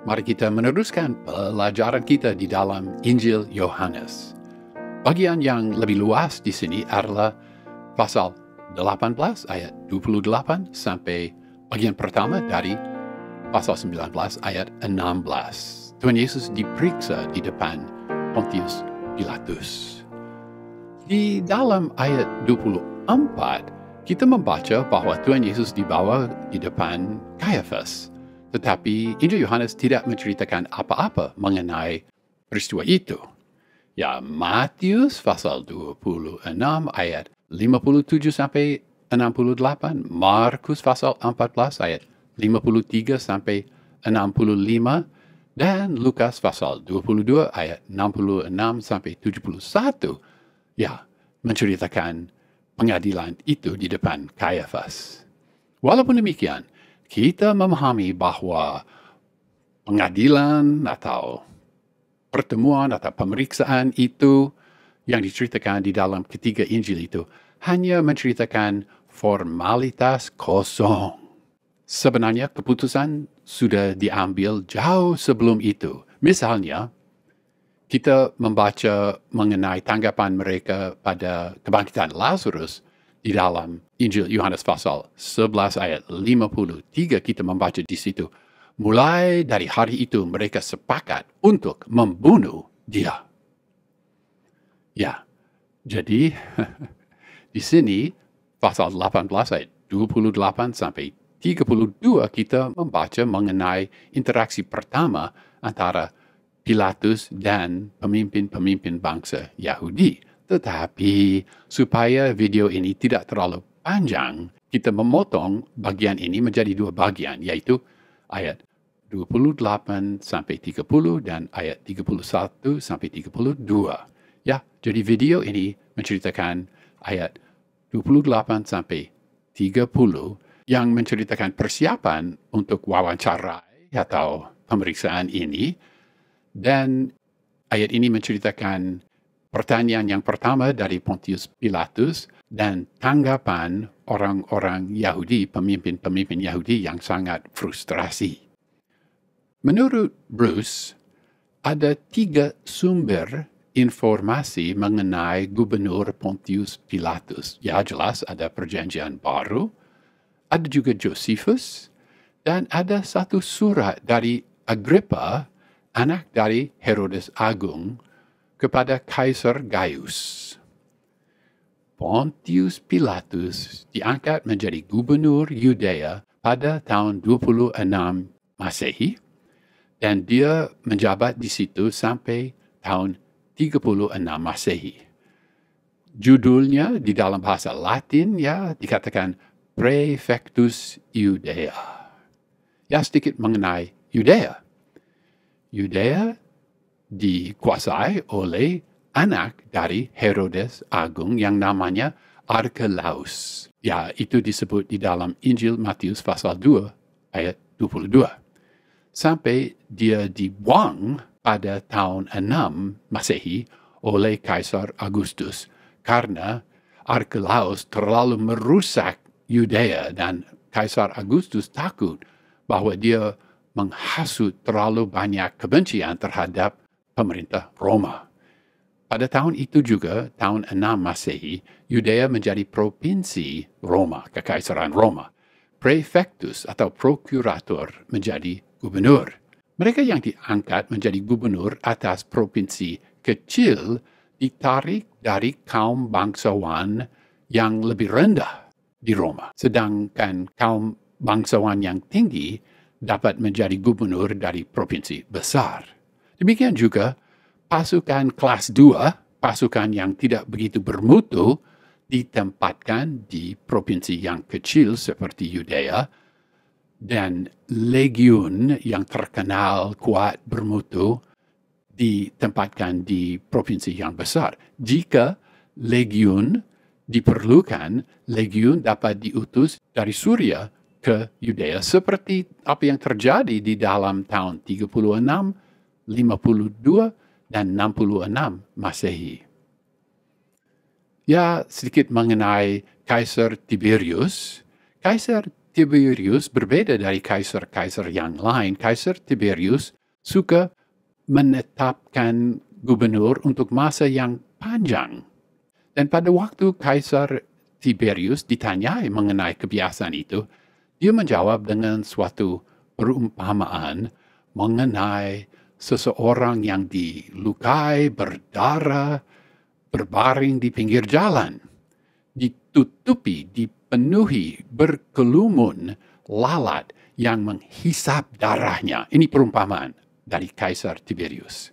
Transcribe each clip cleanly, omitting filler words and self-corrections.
Mari kita meneruskan pelajaran kita di dalam Injil Yohanes. Bagian yang lebih luas di sini adalah pasal 18 ayat 28 sampai bagian pertama dari pasal 19 ayat 16. Tuhan Yesus diperiksa di depan Pontius Pilatus. Di dalam ayat 24, kita membaca bahwa Tuhan Yesus dibawa di depan Kayafas. Tetapi Injil Yohanes tidak menceritakan apa-apa mengenai peristiwa itu. Ya, Matius pasal 26 ayat 57 sampai 68, Markus pasal 14 ayat 53 sampai 65, dan Lukas pasal 22 ayat 66 sampai 71, ya, menceritakan pengadilan itu di depan Kayafas. Walaupun demikian, kita memahami bahwa pengadilan atau pertemuan atau pemeriksaan itu yang diceritakan di dalam ketiga Injil itu hanya menceritakan formalitas kosong. Sebenarnya keputusan sudah diambil jauh sebelum itu. Misalnya, kita membaca mengenai tanggapan mereka pada kebangkitan Lazarus di dalam Injil Yohanes pasal 11 ayat 53, kita membaca di situ. Mulai dari hari itu mereka sepakat untuk membunuh dia. Ya, jadi di sini pasal 18 ayat 28 sampai 32 kita membaca mengenai interaksi pertama antara Pilatus dan pemimpin-pemimpin bangsa Yahudi. Tetapi supaya video ini tidak terlalu panjang, kita memotong bagian ini menjadi dua bagian, yaitu ayat 28 sampai 30 dan ayat 31 sampai 32. Ya, jadi video ini menceritakan ayat 28 sampai 30 yang menceritakan persiapan untuk wawancara atau pemeriksaan ini, dan ayat ini menceritakan pertanyaan yang pertama dari Pontius Pilatus dan tanggapan orang-orang Yahudi, pemimpin-pemimpin Yahudi yang sangat frustrasi. Menurut Bruce, ada 3 sumber informasi mengenai Gubernur Pontius Pilatus. Ya, jelas ada Perjanjian Baru, ada juga Josephus, dan ada satu surat dari Agrippa, anak dari Herodes Agung, kepada Kaisar Gaius. Pontius Pilatus diangkat menjadi gubernur Yudea pada tahun 26 Masehi, dan dia menjabat di situ sampai tahun 36 Masehi. Judulnya di dalam bahasa Latin ya dikatakan Praefectus Judea. Ya, sedikit mengenai Yudea. Yudea dikuasai oleh anak dari Herodes Agung yang namanya Archelaus. Ya, itu disebut di dalam Injil Matius pasal 2 ayat 22. Sampai dia dibuang pada tahun 6 Masehi oleh Kaisar Augustus karena Archelaus terlalu merusak Yudea dan Kaisar Augustus takut bahwa dia menghasut terlalu banyak kebencian terhadap pemerintah Roma. Pada tahun itu juga, tahun 6 Masehi, Yudea menjadi provinsi Roma, Kekaisaran Roma. Prefectus atau prokurator menjadi gubernur. Mereka yang diangkat menjadi gubernur atas provinsi kecil ditarik dari kaum bangsawan yang lebih rendah di Roma. Sedangkan kaum bangsawan yang tinggi dapat menjadi gubernur dari provinsi besar. Demikian juga pasukan kelas 2, pasukan yang tidak begitu bermutu, ditempatkan di provinsi yang kecil seperti Yudea, dan legiun yang terkenal kuat bermutu ditempatkan di provinsi yang besar. Jika legiun diperlukan, legiun dapat diutus dari Suria ke Yudea seperti apa yang terjadi di dalam tahun 36, 52, dan 66 Masehi. Ya, sedikit mengenai Kaisar Tiberius. Kaisar Tiberius berbeda dari kaisar-kaisar yang lain. Kaisar Tiberius suka menetapkan gubernur untuk masa yang panjang. Dan pada waktu Kaisar Tiberius ditanyai mengenai kebiasaan itu, dia menjawab dengan suatu perumpamaan mengenai seseorang yang dilukai, berdarah, berbaring di pinggir jalan, ditutupi, dipenuhi, berkelumun lalat yang menghisap darahnya. Ini perumpamaan dari Kaisar Tiberius.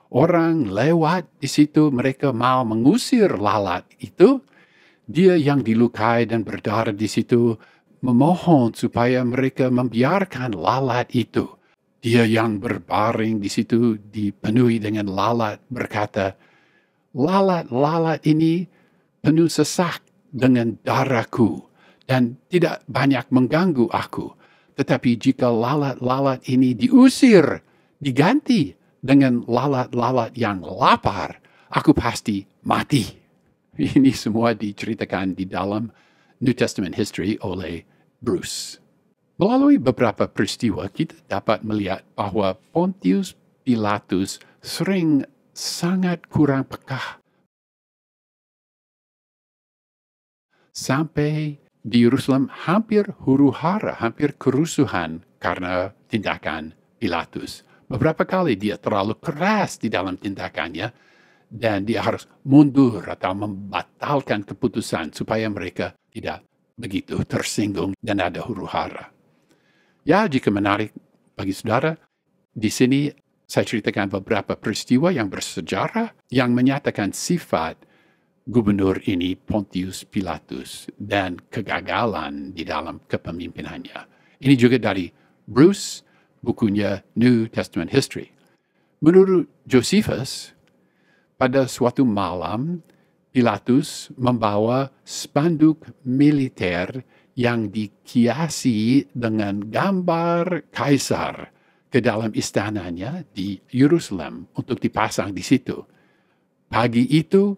Orang lewat di situ, mereka mau mengusir lalat itu. Dia yang dilukai dan berdarah di situ memohon supaya mereka membiarkan lalat itu. Dia yang berbaring di situ dipenuhi dengan lalat berkata, lalat-lalat ini penuh sesak dengan darahku dan tidak banyak mengganggu aku. Tetapi jika lalat-lalat ini diusir, diganti dengan lalat-lalat yang lapar, aku pasti mati. Ini semua diceritakan di dalam New Testament History oleh Bruce. Melalui beberapa peristiwa, kita dapat melihat bahwa Pontius Pilatus sering sangat kurang peka. Sampai di Yerusalem hampir huru-hara, hampir kerusuhan karena tindakan Pilatus. Beberapa kali dia terlalu keras di dalam tindakannya dan dia harus mundur atau membatalkan keputusan supaya mereka tidak begitu tersinggung dan ada huru-hara. Ya, jika menarik bagi saudara, di sini saya ceritakan beberapa peristiwa yang bersejarah yang menyatakan sifat gubernur ini Pontius Pilatus dan kegagalan di dalam kepemimpinannya. Ini juga dari Bruce, bukunya New Testament History. Menurut Josephus, pada suatu malam, Pilatus membawa spanduk militer yang dikiasi dengan gambar kaisar ke dalam istananya di Yerusalem untuk dipasang di situ. Pagi itu,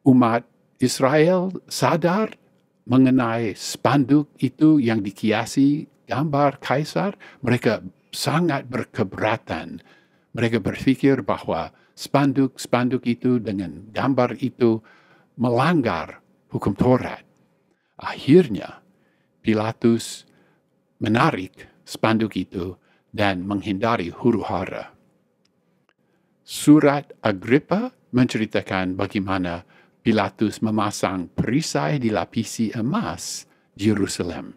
umat Israel sadar mengenai spanduk itu yang dikiasi gambar kaisar. Mereka sangat berkeberatan. Mereka berpikir bahwa spanduk-spanduk itu dengan gambar itu melanggar hukum Taurat. Akhirnya, Pilatus menarik spanduk itu dan menghindari huru-hara. Surat Agrippa menceritakan bagaimana Pilatus memasang perisai dilapisi emas di Yerusalem.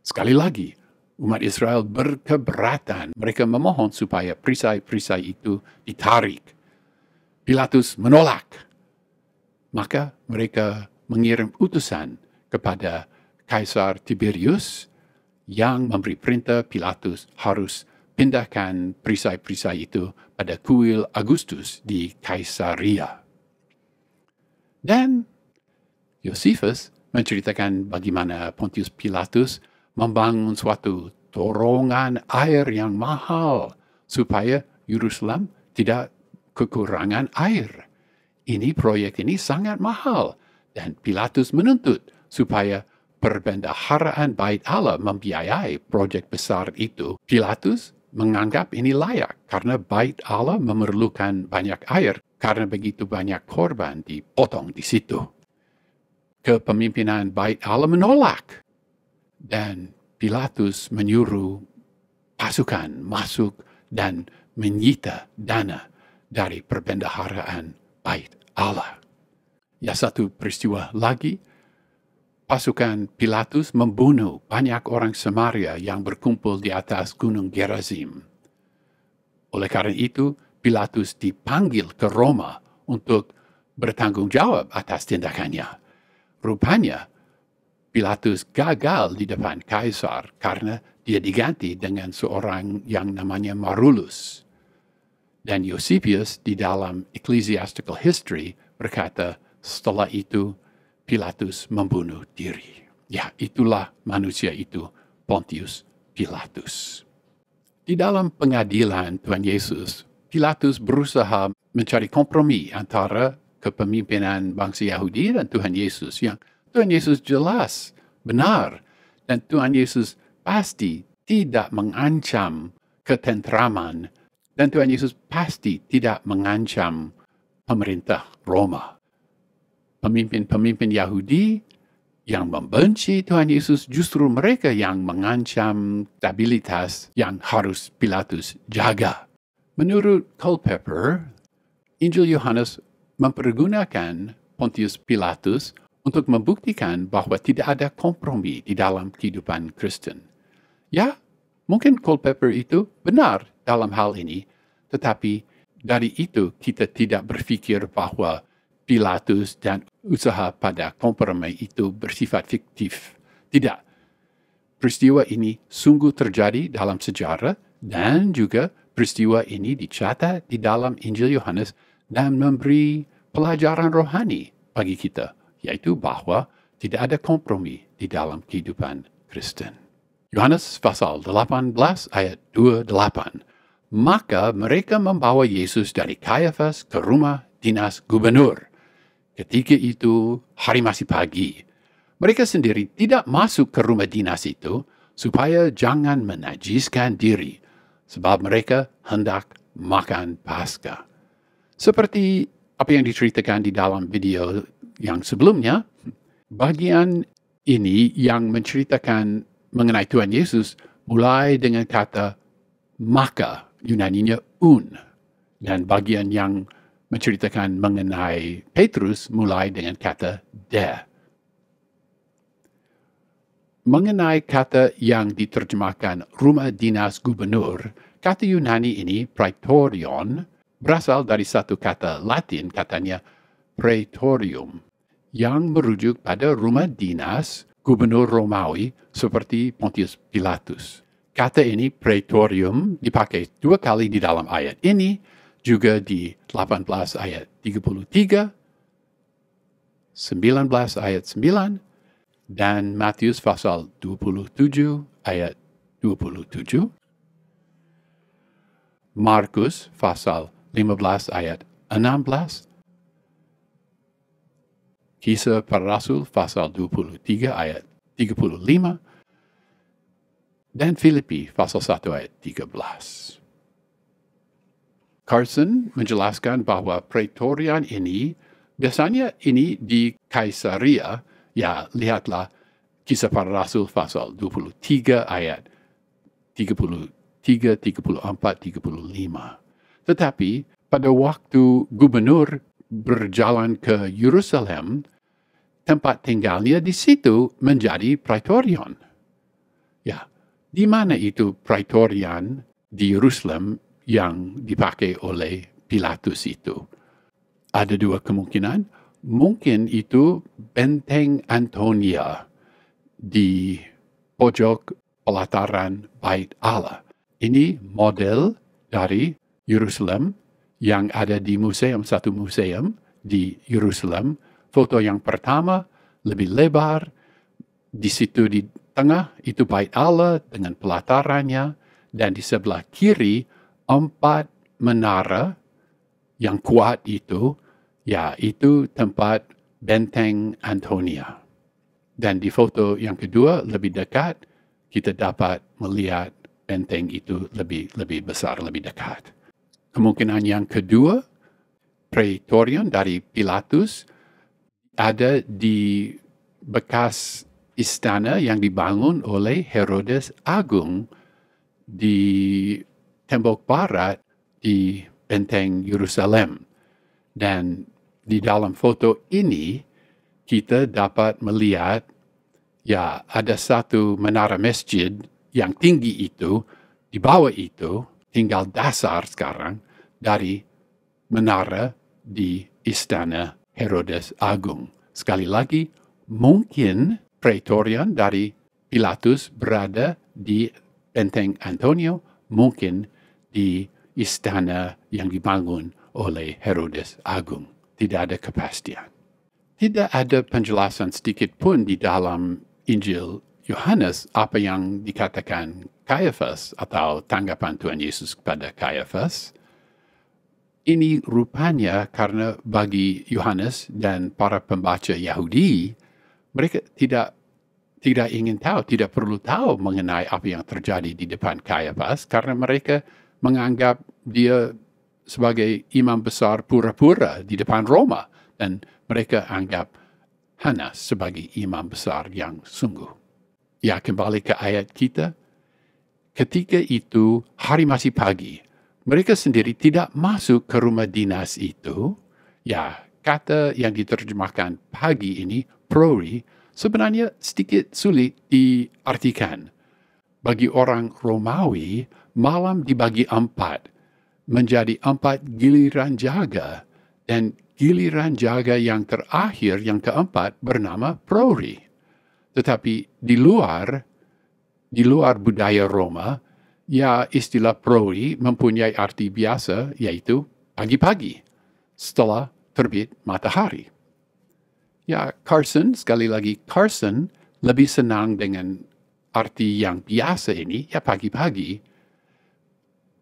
Sekali lagi, umat Israel berkeberatan. Mereka memohon supaya perisai-perisai itu ditarik. Pilatus menolak. Maka mereka mengirim utusan kepada Kaisar Tiberius yang memberi perintah Pilatus harus pindahkan perisai-perisai itu pada kuil Agustus di Kaisaria. Dan Josephus menceritakan bagaimana Pontius Pilatus membangun suatu torongan air yang mahal supaya Yerusalem tidak kekurangan air. Proyek ini sangat mahal dan Pilatus menuntut supaya perbendaharaan Bait Allah membiayai proyek besar itu. Pilatus menganggap ini layak karena Bait Allah memerlukan banyak air karena begitu banyak korban dipotong di situ. Kepemimpinan Bait Allah menolak. Dan Pilatus menyuruh pasukan masuk dan menyita dana dari perbendaharaan Bait Allah. Ya, satu peristiwa lagi, pasukan Pilatus membunuh banyak orang Samaria yang berkumpul di atas Gunung Gerazim. Oleh karena itu, Pilatus dipanggil ke Roma untuk bertanggung jawab atas tindakannya. Rupanya, Pilatus gagal di depan Kaisar karena dia diganti dengan seorang yang namanya Marulus. Dan Eusebius di dalam Ecclesiastical History berkata, setelah itu Pilatus membunuh diri. Ya, itulah manusia itu, Pontius Pilatus. Di dalam pengadilan Tuhan Yesus, Pilatus berusaha mencari kompromi antara kepemimpinan bangsa Yahudi dan Tuhan Yesus yang Tuhan Yesus jelas, benar, Dan Tuhan Yesus pasti tidak mengancam ketentraman, dan Tuhan Yesus pasti tidak mengancam pemerintah Roma. Pemimpin-pemimpin Yahudi yang membenci Tuhan Yesus justru mereka yang mengancam stabilitas yang harus Pilatus jaga. Menurut Culpeper, Injil Yohanes mempergunakan Pontius Pilatus untuk membuktikan bahwa tidak ada kompromi di dalam kehidupan Kristen. Ya, mungkin Culpeper itu benar dalam hal ini, tetapi dari itu kita tidak berpikir bahwa Pilatus dan usaha pada kompromi itu bersifat fiktif. Tidak. Peristiwa ini sungguh terjadi dalam sejarah dan juga peristiwa ini dicatat di dalam Injil Yohanes dan memberi pelajaran rohani bagi kita, yaitu bahwa tidak ada kompromi di dalam kehidupan Kristen. Yohanes pasal 18 ayat 28. Maka mereka membawa Yesus dari Kayafas ke rumah dinas gubernur. Ketika itu hari masih pagi. Mereka sendiri tidak masuk ke rumah dinas itu supaya jangan menajiskan diri, sebab mereka hendak makan Paskah. Seperti apa yang diceritakan di dalam video yang sebelumnya, bagian ini yang menceritakan mengenai Tuhan Yesus mulai dengan kata maka, Yunaninya un, dan bagian yang menceritakan mengenai Petrus mulai dengan kata de. Mengenai kata yang diterjemahkan rumah dinas gubernur, kata Yunani ini praetorion berasal dari satu kata Latin, katanya praetorium, yang merujuk pada rumah dinas gubernur Romawi seperti Pontius Pilatus. Kata ini praetorium dipakai 2 kali di dalam ayat ini, juga di 18 ayat 33, 19 ayat 9, dan Matius pasal 27 ayat 27, Markus pasal 15 ayat 16, Kisah Para Rasul pasal 23 ayat 35, dan Filipi pasal 1 ayat 13. Carson menjelaskan bahwa praetorian ini biasanya ini di Kaisaria. Ya, lihatlah Kisah Para Rasul pasal 23 ayat 33, 34, 35. Tetapi pada waktu gubernur berjalan ke Yerusalem, tempat tinggalnya di situ menjadi praetorian. Ya, di mana itu praetorian di Yerusalem yang dipakai oleh Pilatus itu? Ada 2 kemungkinan. Mungkin itu benteng Antonia di pojok pelataran Bait Allah. Ini model dari Yerusalem yang ada di satu museum di Yerusalem. Foto yang pertama lebih lebar, di situ di tengah itu Bait Allah dengan pelatarannya, dan di sebelah kiri 4 menara yang kuat itu, ya itu tempat benteng Antonia. Dan di foto yang kedua lebih dekat, kita dapat melihat benteng itu lebih besar, lebih dekat. Kemungkinan yang kedua, praetorian dari Pilatus ada di bekas istana yang dibangun oleh Herodes Agung di tembok barat di benteng Yerusalem. Dan di dalam foto ini kita dapat melihat ya ada satu menara masjid yang tinggi itu, di bawah itu tinggal dasar sekarang dari menara di istana Herodes Agung. Sekali lagi, mungkin praetorian dari Pilatus berada di benteng Antonio, mungkin di istana yang dibangun oleh Herodes Agung. Tidak ada kepastian. Tidak ada penjelasan sedikit pun di dalam Injil Yohanes apa yang dikatakan Kayafas atau tanggapan Tuhan Yesus kepada Kayafas. Ini rupanya karena bagi Yohanes dan para pembaca Yahudi, mereka tidak tidak ingin tahu, tidak perlu tahu mengenai apa yang terjadi di depan Kayafas karena mereka menganggap dia sebagai imam besar pura-pura di depan Roma dan mereka anggap Hanas sebagai imam besar yang sungguh. Ya, kembali ke ayat kita. Ketika itu, hari masih pagi. Mereka sendiri tidak masuk ke rumah dinas itu. Ya, kata yang diterjemahkan pagi ini, prori, sebenarnya sedikit sulit diartikan. Bagi orang Romawi, malam dibagi 4, menjadi 4 giliran jaga, dan giliran jaga yang terakhir, yang keempat, bernama prori. Tetapi di luar budaya Roma, ya istilah prori mempunyai arti biasa, yaitu pagi-pagi, setelah terbit matahari. Ya, Carson, sekali lagi, Carson lebih senang dengan arti yang biasa ini, ya pagi-pagi.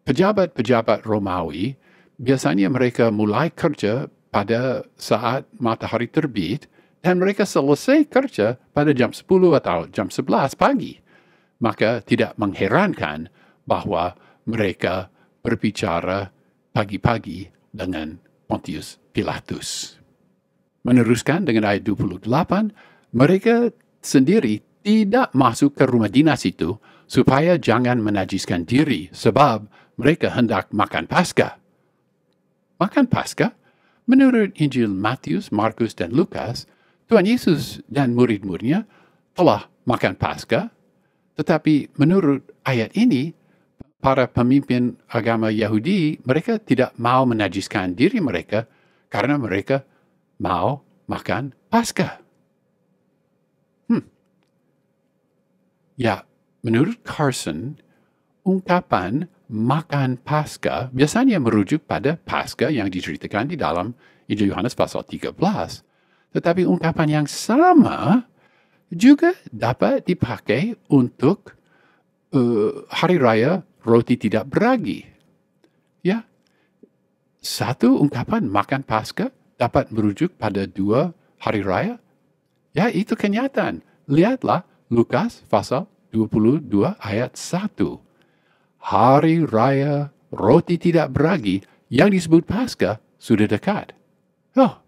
Pejabat-pejabat Romawi, biasanya mereka mulai kerja pada saat matahari terbit, dan mereka selesai kerja pada jam 10 atau jam 11 pagi. Maka tidak mengherankan bahwa mereka berbicara pagi-pagi dengan Pontius Pilatus. Meneruskan dengan ayat 28, mereka sendiri tidak masuk ke rumah dinas itu supaya jangan menajiskan diri sebab mereka hendak makan Paskah. Makan Paskah? Menurut Injil Matius, Markus, dan Lukas, Tuhan Yesus dan murid-muridnya telah makan Paskah, tetapi menurut ayat ini, para pemimpin agama Yahudi, mereka tidak mau menajiskan diri mereka karena mereka mau makan Paskah. Ya, menurut Carson, ungkapan makan Paskah biasanya merujuk pada Paskah yang diceritakan di dalam Injil Yohanes pasal 13. Tetapi ungkapan yang sama juga dapat dipakai untuk hari raya roti tidak beragi. Ya, satu ungkapan makan Paskah dapat merujuk pada 2 hari raya. Ya, itu kenyataan. Lihatlah Lukas pasal 22 ayat 1. Hari raya roti tidak beragi yang disebut Paskah sudah dekat. Oh,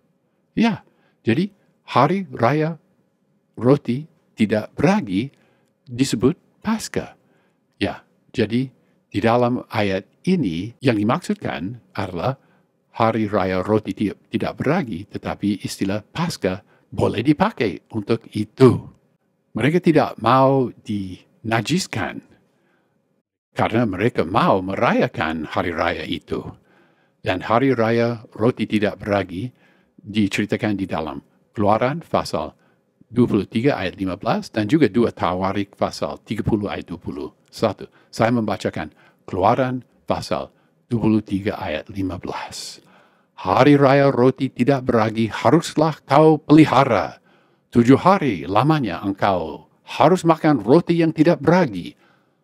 ya. Jadi hari raya roti tidak beragi disebut Paskah. Ya, jadi di dalam ayat ini yang dimaksudkan adalah hari raya roti tidak beragi, tetapi istilah Paskah boleh dipakai untuk itu. Mereka tidak mau dinajiskan karena mereka mau merayakan hari raya itu. Dan hari raya roti tidak beragi diceritakan di dalam Keluaran pasal 23 ayat 15 dan juga 2 Tawarik pasal 30 ayat 21. Saya membacakan Keluaran pasal 23 ayat 15. Hari raya roti tidak beragi haruslah kau pelihara. 7 hari lamanya engkau harus makan roti yang tidak beragi,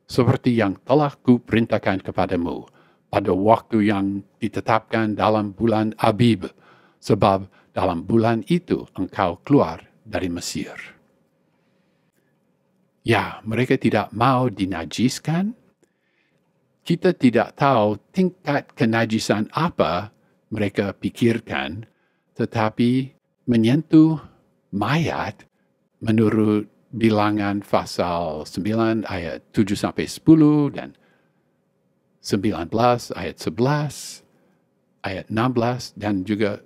seperti yang telah kuperintahkan kepadamu pada waktu yang ditetapkan dalam bulan Abib, sebab dalam bulan itu engkau keluar dari Mesir. Ya, mereka tidak mau dinajiskan. Kita tidak tahu tingkat kenajisan apa mereka pikirkan, tetapi menyentuh mayat menurut bilangan pasal 9 ayat 7-10 dan 19 ayat 11, ayat 16 dan juga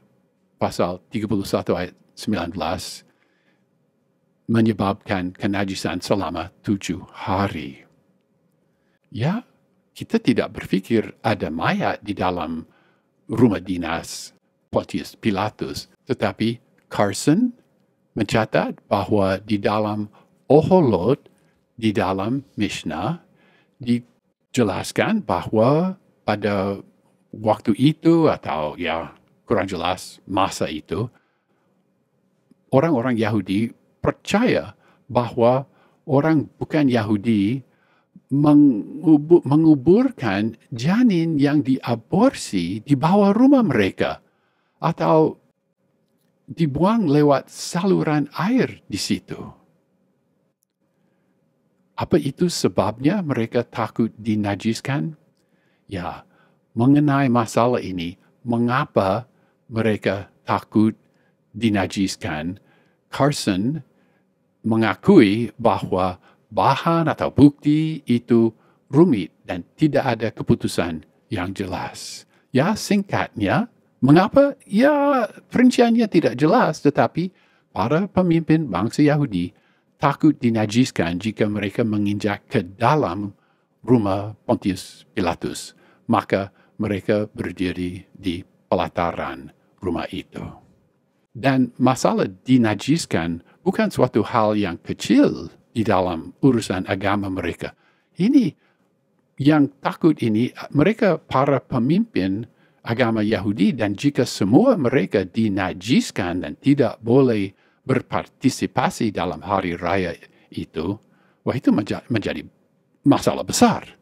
pasal 31 ayat 19 menyebabkan kenajisan selama 7 hari. Ya, kita tidak berpikir ada mayat di dalam rumah dinas Pontius Pilatus, tetapi Carson mencatat bahwa di dalam Oholot, di dalam Mishnah, dijelaskan bahwa pada waktu itu atau ya kurang jelas masa itu, orang-orang Yahudi percaya bahwa orang bukan Yahudi menguburkan janin yang diaborsi di bawah rumah mereka atau dibuang lewat saluran air di situ. Apa itu sebabnya mereka takut dinajiskan? Ya, mengenai masalah ini, mengapa mereka takut dinajiskan? Carson mengakui bahwa bahan atau bukti itu rumit dan tidak ada keputusan yang jelas. Ya, singkatnya, mengapa? Ya, perinciannya tidak jelas, tetapi para pemimpin bangsa Yahudi takut dinajiskan jika mereka menginjak ke dalam rumah Pontius Pilatus. Maka mereka berdiri di pelataran rumah itu. Dan masalah dinajiskan bukan suatu hal yang kecil di dalam urusan agama mereka. Ini yang takut ini, mereka para pemimpin agama Yahudi, dan jika semua mereka dinajiskan dan tidak boleh berpartisipasi dalam hari raya itu, wah itu menjadi masalah besar.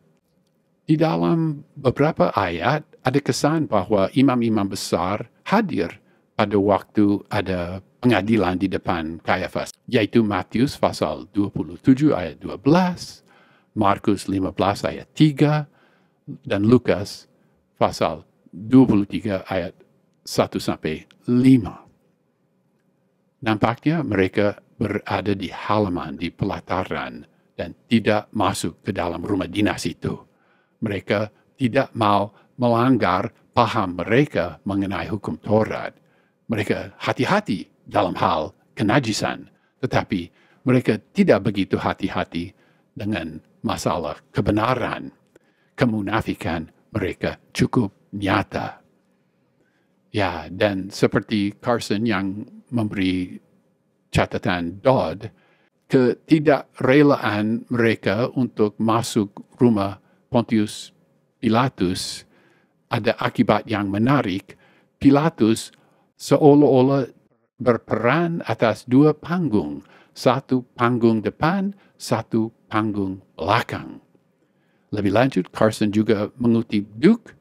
Di dalam beberapa ayat ada kesan bahwa imam-imam besar hadir pada waktu ada pengadilan di depan Kayafas, yaitu Matius pasal 27 ayat 12, Markus 15 ayat 3, dan Lukas pasal 23 ayat 1 sampai 5. Nampaknya mereka berada di halaman, di pelataran, dan tidak masuk ke dalam rumah dinas itu. Mereka tidak mau melanggar paham mereka mengenai hukum Taurat. Mereka hati-hati dalam hal kenajisan, tetapi mereka tidak begitu hati-hati dengan masalah kebenaran. Kemunafikan mereka cukup nyata. Ya, dan seperti Carson yang memberi catatan Dodd, ketidakrelaan mereka untuk masuk rumah Pontius Pilatus ada akibat yang menarik. Pilatus seolah-olah berperan atas dua panggung, satu panggung depan, satu panggung belakang. Lebih lanjut, Carson juga mengutip Duke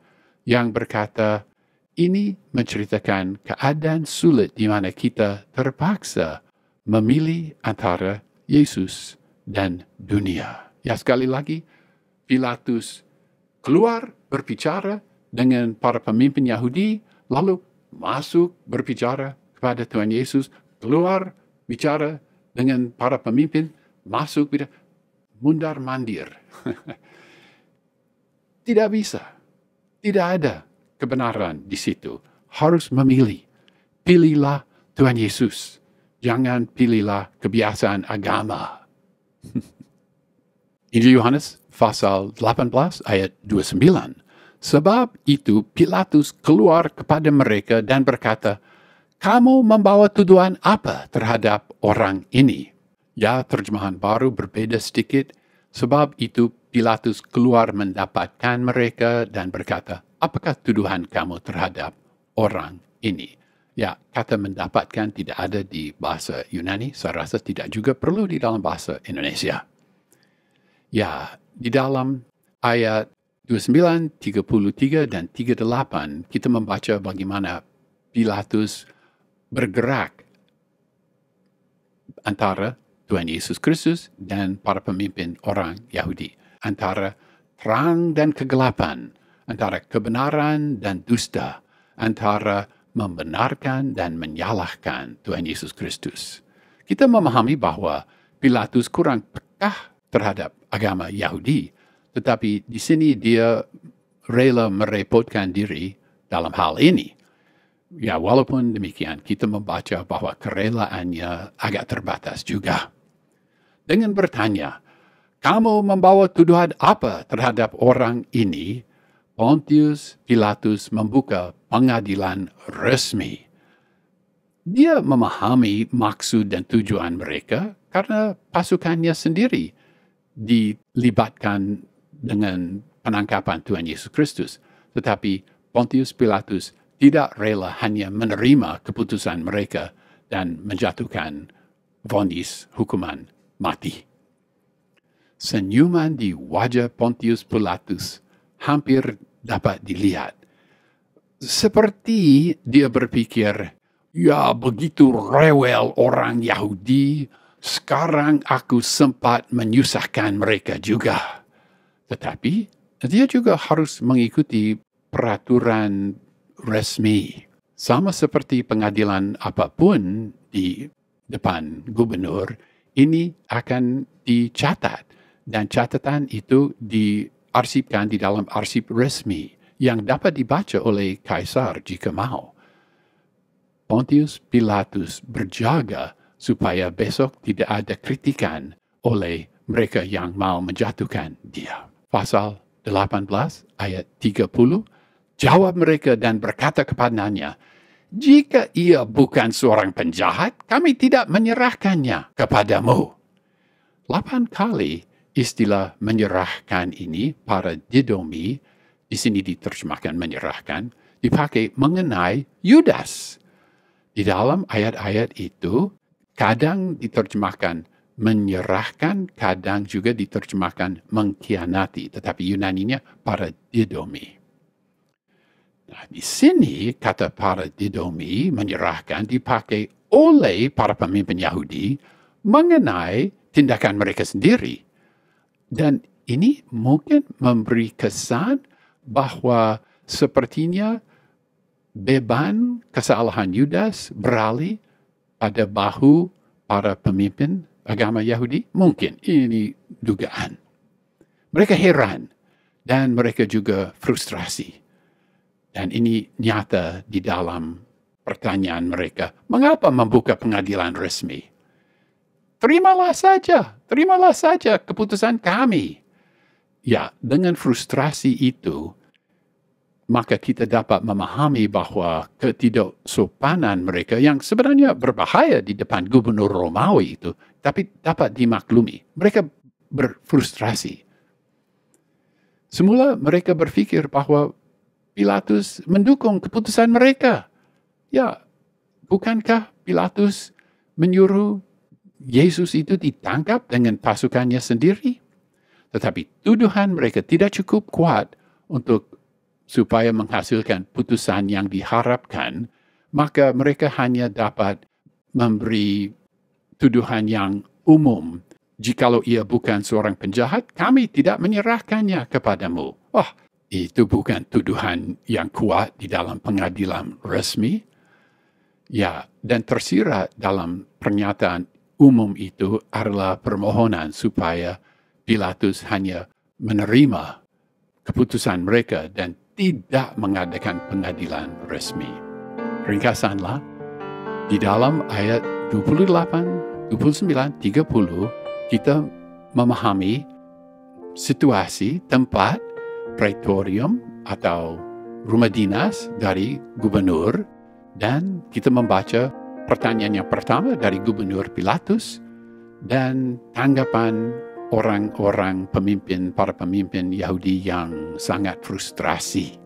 yang berkata, ini menceritakan keadaan sulit di mana kita terpaksa memilih antara Yesus dan dunia. Ya, sekali lagi, Pilatus keluar berbicara dengan para pemimpin Yahudi, lalu masuk berbicara kepada Tuhan Yesus, keluar bicara dengan para pemimpin, masuk bicara, mundar-mandir. Tidak bisa. Tidak ada kebenaran di situ. Harus memilih. Pilihlah Tuhan Yesus. Jangan pilihlah kebiasaan agama. Injil Yohanes pasal 18 ayat 29. Sebab itu Pilatus keluar kepada mereka dan berkata, kamu membawa tuduhan apa terhadap orang ini? Ya, terjemahan baru berbeda sedikit. Sebab itu Pilatus keluar mendapatkan mereka dan berkata, apakah tuduhan kamu terhadap orang ini? Ya, kata mendapatkan tidak ada di bahasa Yunani, saya rasa tidak juga perlu di dalam bahasa Indonesia. Ya, di dalam ayat 29, 33, dan 38, kita membaca bagaimana Pilatus bergerak antara Tuhan Yesus Kristus dan para pemimpin orang Yahudi. Antara terang dan kegelapan, antara kebenaran dan dusta, antara membenarkan dan menyalahkan Tuhan Yesus Kristus. Kita memahami bahwa Pilatus kurang pekah terhadap agama Yahudi, tetapi di sini dia rela merepotkan diri dalam hal ini. Ya, walaupun demikian, kita membaca bahwa kerelaannya agak terbatas juga. Dengan bertanya, kamu membawa tuduhan apa terhadap orang ini? Pontius Pilatus membuka pengadilan resmi. Dia memahami maksud dan tujuan mereka karena pasukannya sendiri dilibatkan dengan penangkapan Tuhan Yesus Kristus. Tetapi Pontius Pilatus tidak rela hanya menerima keputusan mereka dan menjatuhkan vonis hukuman mati. Senyuman di wajah Pontius Pilatus hampir dapat dilihat. Seperti dia berpikir, ya begitu rewel orang Yahudi, sekarang aku sempat menyusahkan mereka juga. Tetapi dia juga harus mengikuti peraturan resmi. Sama seperti pengadilan apapun di depan gubernur, ini akan dicatat. Dan catatan itu diarsipkan di dalam arsip resmi yang dapat dibaca oleh Kaisar jika mau. Pontius Pilatus berjaga supaya besok tidak ada kritikan oleh mereka yang mau menjatuhkan dia. Pasal 18 ayat 30, jawab mereka dan berkata kepadanya, jika ia bukan seorang penjahat, kami tidak menyerahkannya kepadamu. 8 kali istilah menyerahkan ini, paradidomi, di sini diterjemahkan menyerahkan, dipakai mengenai Yudas. Di dalam ayat-ayat itu, kadang diterjemahkan menyerahkan, kadang juga diterjemahkan mengkhianati, tetapi Yunaninya paradidomi. Nah, di sini kata paradidomi, menyerahkan, dipakai oleh para pemimpin Yahudi mengenai tindakan mereka sendiri. Dan ini mungkin memberi kesan bahwa sepertinya beban kesalahan Yudas beralih pada bahu para pemimpin agama Yahudi. Mungkin ini dugaan. Mereka heran dan mereka juga frustrasi. Dan ini nyata di dalam pertanyaan mereka. Mengapa membuka pengadilan resmi? Terimalah saja keputusan kami. Ya, dengan frustrasi itu, maka kita dapat memahami bahwa ketidaksopanan mereka yang sebenarnya berbahaya di depan gubernur Romawi itu, tapi dapat dimaklumi. Mereka berfrustrasi. Semula mereka berpikir bahwa Pilatus mendukung keputusan mereka. Ya, bukankah Pilatus menyuruh Yesus itu ditangkap dengan pasukannya sendiri? Tetapi tuduhan mereka tidak cukup kuat supaya menghasilkan putusan yang diharapkan, maka mereka hanya dapat memberi tuduhan yang umum. Jikalau ia bukan seorang penjahat, kami tidak menyerahkannya kepadamu. Oh, itu bukan tuduhan yang kuat di dalam pengadilan resmi. Ya, dan tersirat dalam pernyataan umum itu adalah permohonan supaya Pilatus hanya menerima keputusan mereka dan tidak mengadakan pengadilan resmi. Ringkasanlah, di dalam ayat 28, 29, 30, kita memahami situasi tempat praetorium atau rumah dinas dari gubernur, dan kita membaca pertanyaan yang pertama dari gubernur Pilatus dan tanggapan orang-orang para pemimpin Yahudi yang sangat frustrasi.